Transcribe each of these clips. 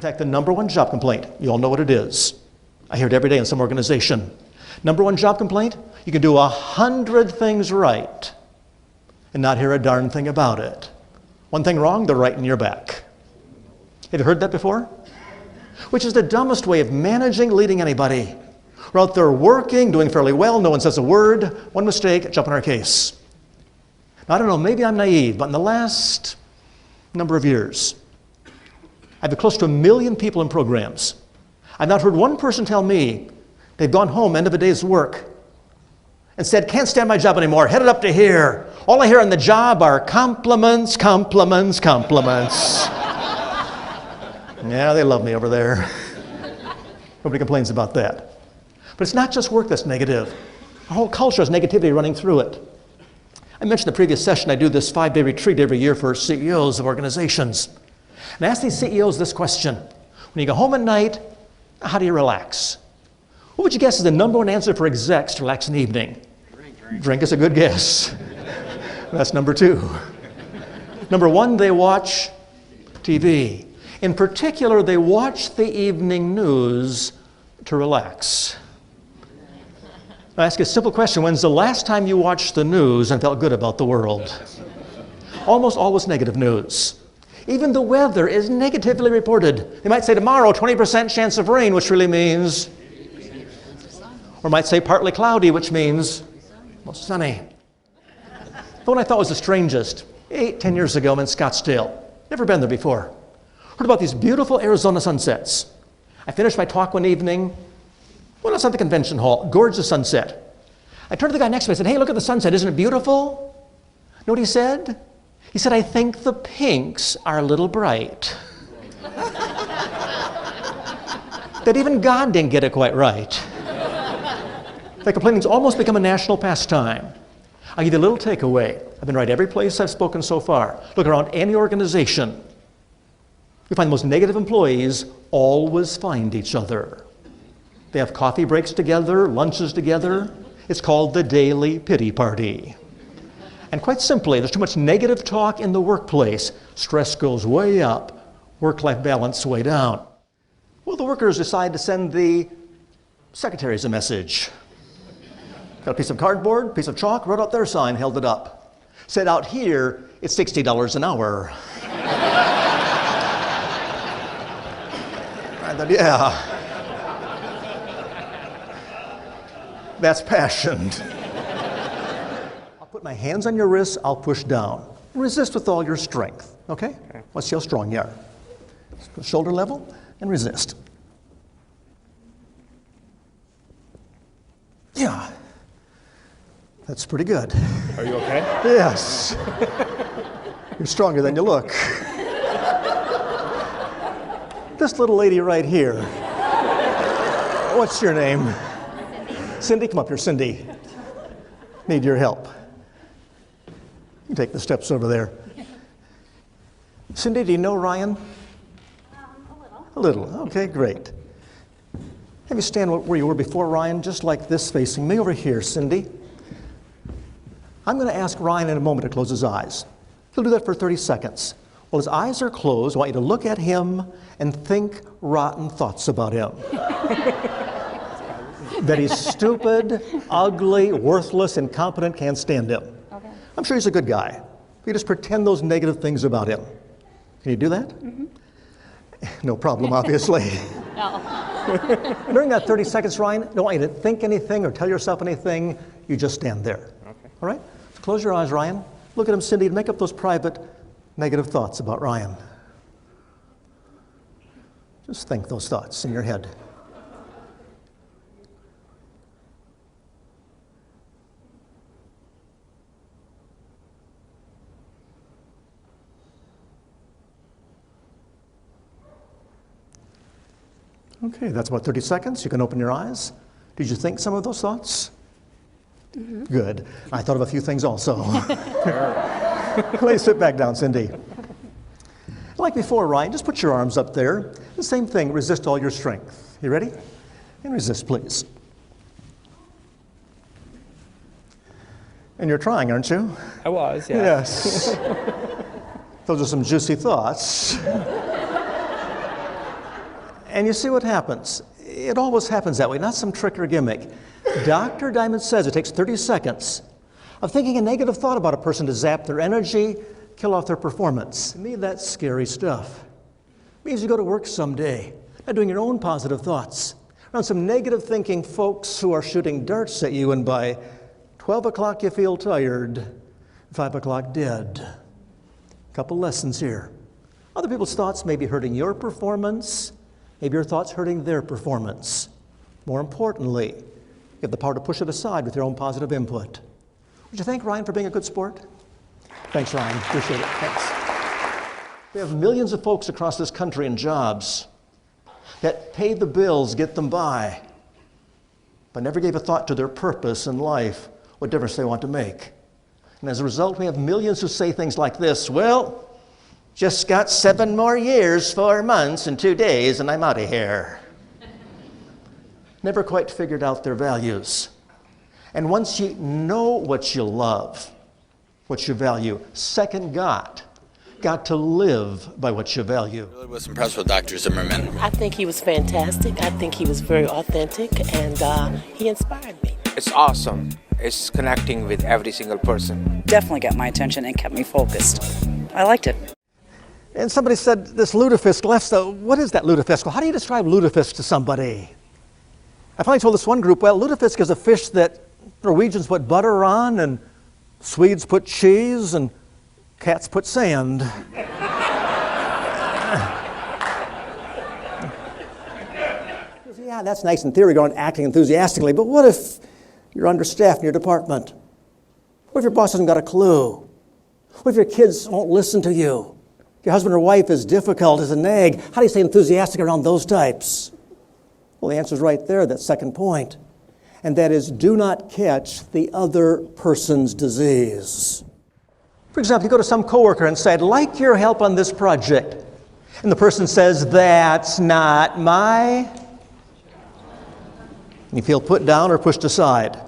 fact, the number one job complaint, you all know what it is. I hear it every day in some organization. Number one job complaint, you can do 100 things right and not hear a darn thing about it. One thing wrong, they're right in your back. Have you heard that before? Which is the dumbest way of managing, leading anybody. We're out there working, doing fairly well, no one says a word, one mistake, jump in our case. Now, I don't know, maybe I'm naive, but in the last number of years, I've had close to 1 million people in programs. I've not heard one person tell me they've gone home, end of a day's work, and said, can't stand my job anymore, headed up to here. All I hear on the job are compliments, compliments, compliments. Yeah, they love me over there. Nobody complains about that. But it's not just work that's negative. Our whole culture has negativity running through it. I mentioned in the previous session, I do this 5-day retreat every year for CEOs of organizations. And I ask these CEOs this question. When you go home at night, how do you relax? What would you guess is the number one answer for execs to relax in the evening? Drink is a good guess. That's number 2. Number 1, they watch TV. In particular, they watch the evening news to relax. I ask a simple question. When's the last time you watched the news and felt good about the world? Almost always negative news. Even the weather is negatively reported. They might say tomorrow, 20% chance of rain, which really means, or might say partly cloudy, which means most sunny. The one I thought was the strangest, 8-10 years ago, I'm in Scottsdale. Never been there before. Heard about these beautiful Arizona sunsets. I finished my talk one evening. Well, it's at the convention hall, gorgeous sunset. I turned to the guy next to me and said, hey, look at the sunset, isn't it beautiful? Know what he said? He said, I think the pinks are a little bright. That even God didn't get it quite right. That complaining's almost become a national pastime. I'll give you a little takeaway. I've been right every place I've spoken so far. Look around any organization. You find the most negative employees always find each other. They have coffee breaks together, lunches together. It's called the daily pity party. And quite simply, there's too much negative talk in the workplace. Stress goes way up, work-life balance way down. Well, the workers decide to send the secretaries a message. Got a piece of cardboard, piece of chalk, wrote out their sign, held it up. Said out here, it's $60 an hour. I thought, yeah. That's passion. I'll put my hands on your wrists, I'll push down. Resist with all your strength, okay? Let's see how strong you are. Shoulder level and resist. Yeah. That's pretty good. Are you okay? Yes. You're stronger than you look. This little lady right here. What's your name? Cindy, come up here, Cindy. Need your help. You take the steps over there. Cindy, do you know Ryan? A little. Okay, great. Have you stand where you were before, Ryan, just like this, facing me over here, Cindy. I'm going to ask Ryan in a moment to close his eyes. He'll do that for 30 seconds. While his eyes are closed, I want you to look at him and think rotten thoughts about him. That he's stupid, ugly, worthless, incompetent, can't stand him. Okay. I'm sure he's a good guy. You just pretend those negative things about him. Can you do that? Mm-hmm. No problem, obviously. No. During that 30 seconds, Ryan, I don't want you to think anything or tell yourself anything. You just stand there. Okay. All right? So close your eyes, Ryan. Look at him, Cindy, and make up those private negative thoughts about Ryan. Just think those thoughts in your head. Okay, that's about 30 seconds. You can open your eyes. Did you think some of those thoughts? Mm-hmm. Good. I thought of a few things also. Please sit back down, Cindy. Like before, Ryan, just put your arms up there. The same thing, resist all your strength. You ready? And resist, please. And you're trying, aren't you? I was, yeah. Yes. Those are some juicy thoughts. And you see what happens. It always happens that way, not some trick or gimmick. Dr. Diamond says it takes 30 seconds of thinking a negative thought about a person to zap their energy, kill off their performance. To me, that's scary stuff. It means you go to work someday, not doing your own positive thoughts, around some negative thinking folks who are shooting darts at you, and by 12 o'clock you feel tired, 5 o'clock dead. A couple lessons here. Other people's thoughts may be hurting your performance, maybe your thoughts hurting their performance. More importantly, you have the power to push it aside with your own positive input. Would you thank Ryan for being a good sport? Thanks, Ryan. Appreciate it. Thanks. We have millions of folks across this country in jobs that pay the bills, get them by, but never gave a thought to their purpose in life, what difference they want to make. And as a result, we have millions who say things like this: well, just got 7 more years, 4 months, and 2 days, and I'm out of here. Never quite figured out their values. And once you know what you love, what you value, second got to live by what you value. I really was impressed with Dr. Zimmerman. I think he was fantastic. I think he was very authentic, and he inspired me. It's awesome. It's connecting with every single person. Definitely got my attention and kept me focused. I liked it. And somebody said this lutefisk left, so what is that lutefisk? Well, how do you describe lutefisk to somebody? I finally told this one group, well, lutefisk is a fish that Norwegians put butter on, and Swedes put cheese, and cats put sand. Yeah, that's nice in theory, going acting enthusiastically, but what if you're understaffed in your department? What if your boss hasn't got a clue? What if your kids won't listen to you? If your husband or wife is difficult, is a nag? How do you stay enthusiastic around those types? Well, the answer is right there, that second point. And that is, do not catch the other person's disease. For example, you go to some coworker and say, I'd like your help on this project. And the person says, that's not my... And you feel put down or pushed aside.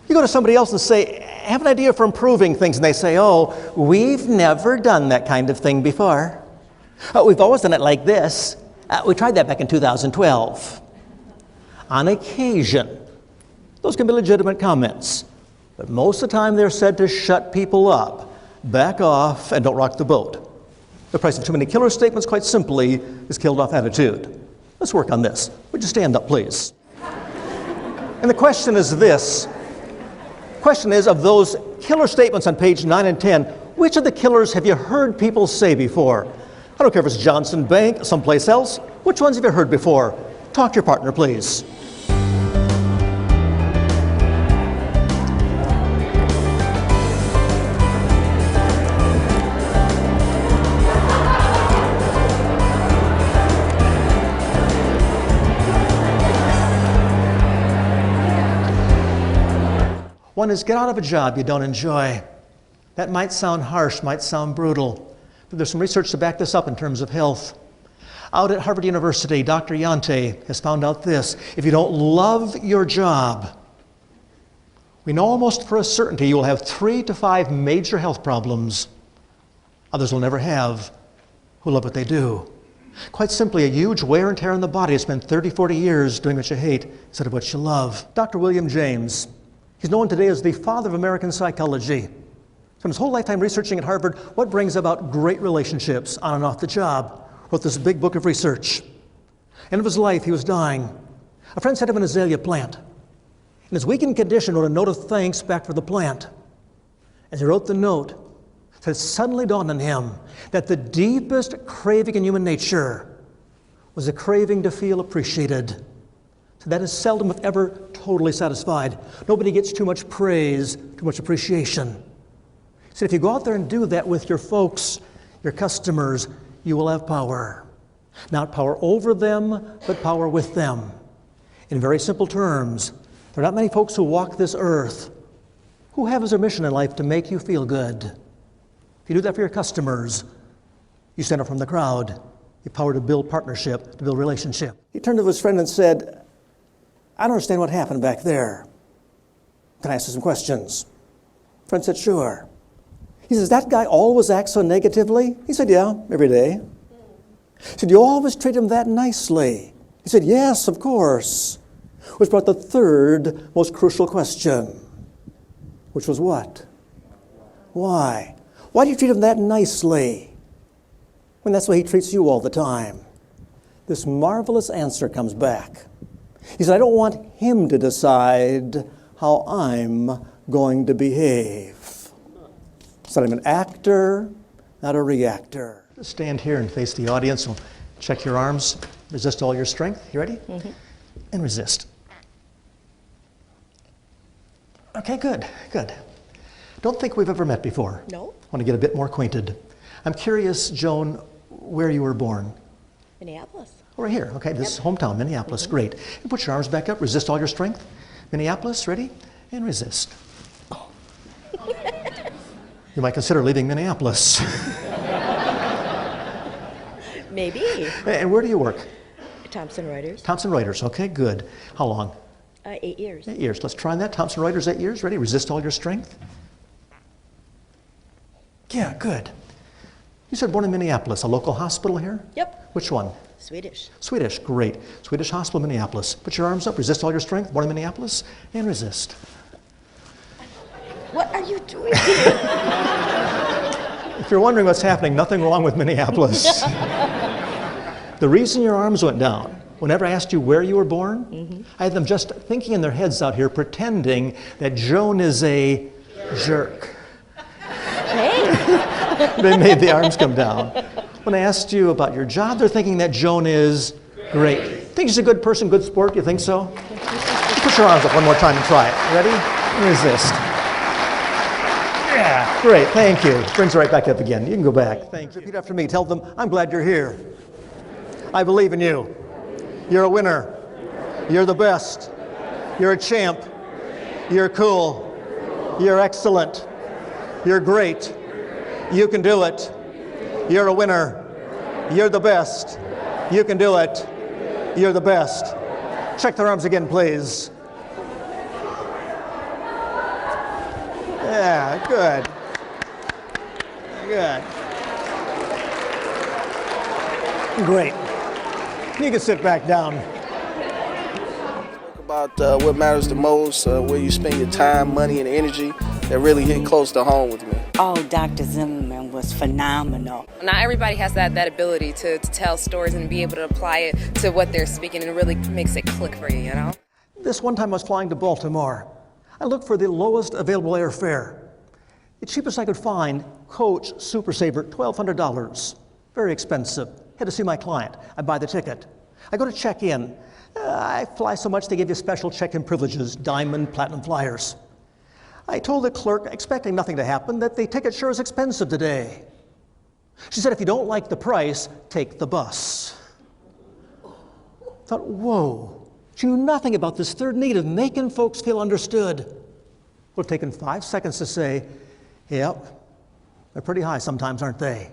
You go to somebody else and say, I have an idea for improving things. And they say, oh, we've never done that kind of thing before. We've always done it like this. We tried that back in 2012. On occasion, those can be legitimate comments, but most of the time they're said to shut people up, back off, and don't rock the boat. The price of too many killer statements, quite simply, is killed off attitude. Let's work on this. Would you stand up, please? And the question is this. The question is, of those killer statements on page 9 and 10, which of the killers have you heard people say before? I don't care if it's Johnson Bank, someplace else. Which ones have you heard before? Talk to your partner, please. One is get out of a job you don't enjoy. That might sound harsh, might sound brutal, but there's some research to back this up in terms of health. Out at Harvard University, Dr. Yante has found out this: if you don't love your job, we know almost for a certainty you will have 3 to 5 major health problems. Others will never have who love what they do. Quite simply, a huge wear and tear on the body to spend 30, 40 years doing what you hate instead of what you love. Dr. William James, he's known today as the father of American psychology. Spent his whole lifetime researching at Harvard what brings about great relationships on and off the job. Wrote this big book of research. End of his life, he was dying. A friend sent him an azalea plant. In his weakened condition, wrote a note of thanks back for the plant. As he wrote the note, it suddenly dawned on him that the deepest craving in human nature was a craving to feel appreciated. So that is seldom, if ever, totally satisfied. Nobody gets too much praise, too much appreciation. He said, if you go out there and do that with your folks, your customers, you will have power. Not power over them, but power with them. In very simple terms, there are not many folks who walk this earth who have as their mission in life to make you feel good. If you do that for your customers, you stand up from the crowd. You have power to build partnership, to build relationship. He turned to his friend and said, I don't understand what happened back there. Can I ask you some questions? Friend said, sure. He says, that guy always acts so negatively? He said, yeah, every day. He said, you always treat him that nicely. He said, yes, of course. Which brought the third most crucial question, which was what? Why? Why do you treat him that nicely when that's the way he treats you all the time? This marvelous answer comes back. He said, I don't want him to decide how I'm going to behave. He said, I'm an actor, not a reactor. Stand here and face the audience. We'll check your arms. Resist all your strength. You ready? Mm-hmm. And resist. Okay, good, good. Don't think we've ever met before. No. Want to get a bit more acquainted. I'm curious, Joan, where you were born. Minneapolis. Right here. Okay, this is hometown, Minneapolis. Great. And put your arms back up. Resist all your strength. Minneapolis, ready? And resist. Oh. You might consider leaving Minneapolis. Maybe. And where do you work? Thomson Reuters. Thomson Reuters. Okay, good. How long? 8 years. 8 years. Let's try that. Thomson Reuters, 8 years. Ready? Resist all your strength. Yeah, good. You said born in Minneapolis. A local hospital here? Yep. Which one? Swedish. Swedish, great. Swedish hospital, Minneapolis. Put your arms up, resist all your strength. Born in Minneapolis, and resist. What are you doing? If you're wondering what's happening, nothing wrong with Minneapolis. The reason your arms went down, whenever I asked you where you were born, I had them just thinking in their heads out here, pretending that Joan is a jerk. Hey. They made the arms come down. When I asked you about your job, they're thinking that Joan is great. Think she's a good person, good sport? You think so? Put your arms up one more time and try it. Ready? And resist. Yeah, great. Thank you. Brings her right back up again. You can go back. Thank you. Repeat after me. Tell them, I'm glad you're here. I believe in you. You're a winner. You're the best. You're a champ. You're cool. You're excellent. You're great. You can do it. You're a winner. You're the best. You can do it. You're the best. Check their arms again, please. Yeah, good. Good. Great. You can sit back down. About what matters the most, where you spend your time, money, and energy, that really hit close to home with me. Oh, Dr. Zimmerman was phenomenal. Not everybody has that ability to tell stories and be able to apply it to what they're speaking, and it really makes it click for you, you know? This one time I was flying to Baltimore. I looked for the lowest available airfare. The cheapest I could find, Coach Super Saver, $1,200. Very expensive. Had to see my client. I buy the ticket. I go to check in. I fly so much they give you special check-in privileges, diamond, platinum flyers. I told the clerk, expecting nothing to happen, that the ticket sure is expensive today. She said, if you don't like the price, take the bus. I thought, whoa. She knew nothing about this third need of making folks feel understood. It would have taken 5 seconds to say, yep, they're pretty high sometimes, aren't they?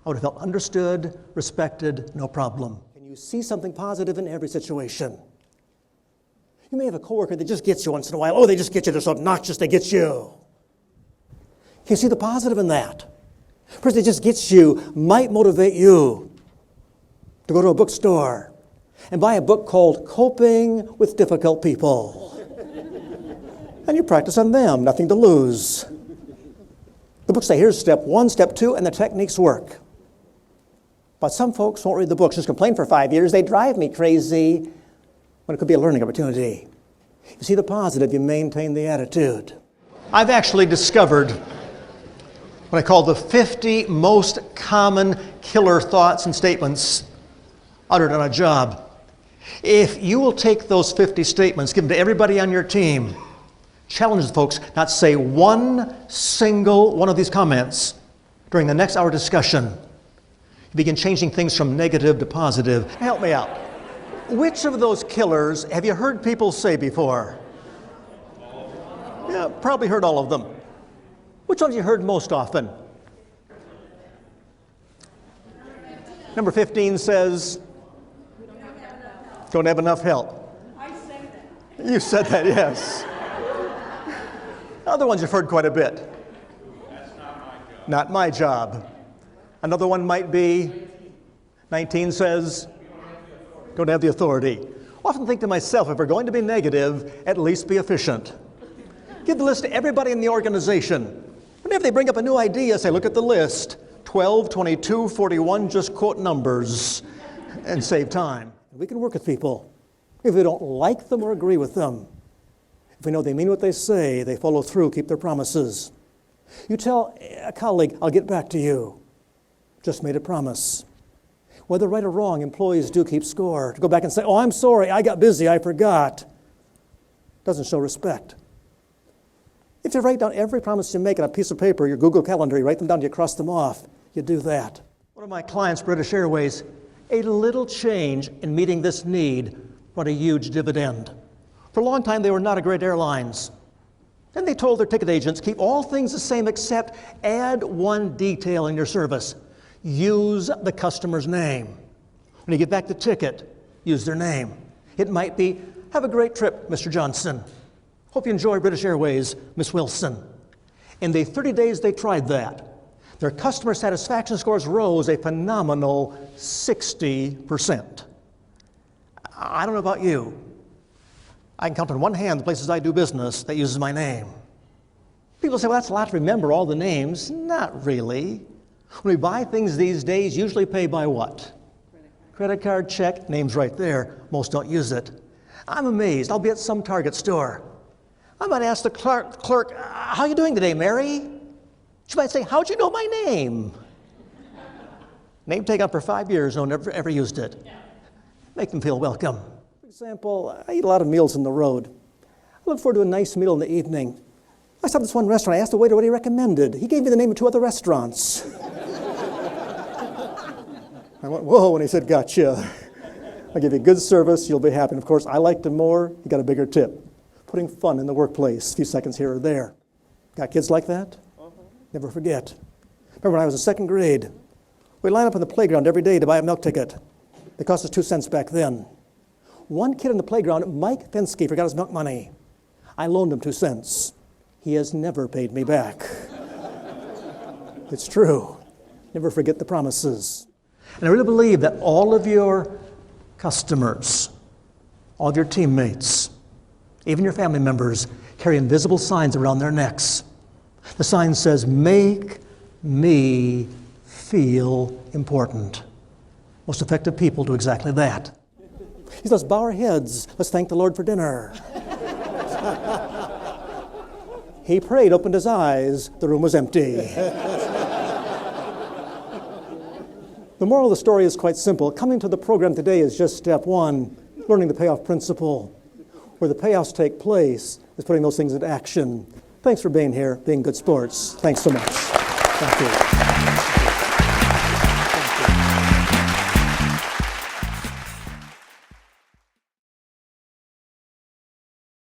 I would have felt understood, respected, no problem. Can you see something positive in every situation? You may have a coworker that just gets you once in a while. Oh, they just get you. They're so obnoxious, they get you. Can you see the positive in that? A person that just gets you might motivate you to go to a bookstore and buy a book called Coping with Difficult People. And you practice on them, nothing to lose. The books say, here's step 1, step 2, and the techniques work. But some folks won't read the books, just complain for 5 years. They drive me crazy when it could be a learning opportunity. You see the positive, you maintain the attitude. I've actually discovered what I call the 50 most common killer thoughts and statements uttered on a job. If you will take those 50 statements, give them to everybody on your team, challenge the folks not to say one single one of these comments during the next hour discussion. You begin changing things from negative to positive. Help me out. Which of those killers have you heard people say before? Yeah, probably heard all of them. Which ones have you heard most often? Number 15 says, don't have enough help. I said that. You said that, yes. Other ones you've heard quite a bit. That's not my job. Another one might be, 19 says, don't have the authority. I often think to myself, if we're going to be negative, at least be efficient. Give the list to everybody in the organization. Whenever they bring up a new idea, say, look at the list. 12, 22, 41, just quote numbers and save time. We can work with people. If we don't like them or agree with them, if we know they mean what they say, they follow through, keep their promises. You tell a colleague, I'll get back to you. Just made a promise. Whether right or wrong, employees do keep score. To go back and say, oh, I'm sorry, I got busy, I forgot, doesn't show respect. If you write down every promise you make on a piece of paper, your Google Calendar, you write them down, you cross them off, you do that. One of my clients, British Airways, a little change in meeting this need brought a huge dividend. For a long time, they were not a great airlines. Then they told their ticket agents, keep all things the same except add one detail in your service. Use the customer's name. When you get back the ticket, use their name. It might be, have a great trip, Mr. Johnson. Hope you enjoy British Airways, Miss Wilson. In the 30 days they tried that, their customer satisfaction scores rose a phenomenal 60%. I don't know about you. I can count on one hand the places I do business that uses my name. People say, well, that's a lot to remember, all the names. Not really. When we buy things these days, usually pay by what? Credit card, check, name's right there. Most don't use it. I'm amazed. I'll be at some Target store. I might ask the clerk, how you doing today, Mary? She might say, how'd you know my name? Name tag on for 5 years, no, never ever used it. Make them feel welcome. For example, I eat a lot of meals on the road. I look forward to a nice meal in the evening. I stopped at this one restaurant. I asked the waiter what he recommended. He gave me the name of 2 other restaurants. I went, whoa, when he said, gotcha. I'll give you good service, you'll be happy. And of course, I liked him more, you got a bigger tip. Putting fun in the workplace, a few seconds here or there. Got kids like that? Never forget. Remember when I was in 2nd grade, we'd line up on the playground every day to buy a milk ticket. It cost us 2 cents back then. One kid on the playground, Mike Fensky, forgot his milk money. I loaned him 2 cents. He has never paid me back. It's true. Never forget the promises. And I really believe that all of your customers, all of your teammates, even your family members, carry invisible signs around their necks. The sign says, make me feel important. Most effective people do exactly that. He says, bow our heads. Let's thank the Lord for dinner. He prayed, opened his eyes. The room was empty. The moral of the story is quite simple. Coming to the program today is just step 1, learning the payoff principle. Where the payoffs take place is putting those things into action. Thanks for being here, being good sports. Thanks so much. Thank you.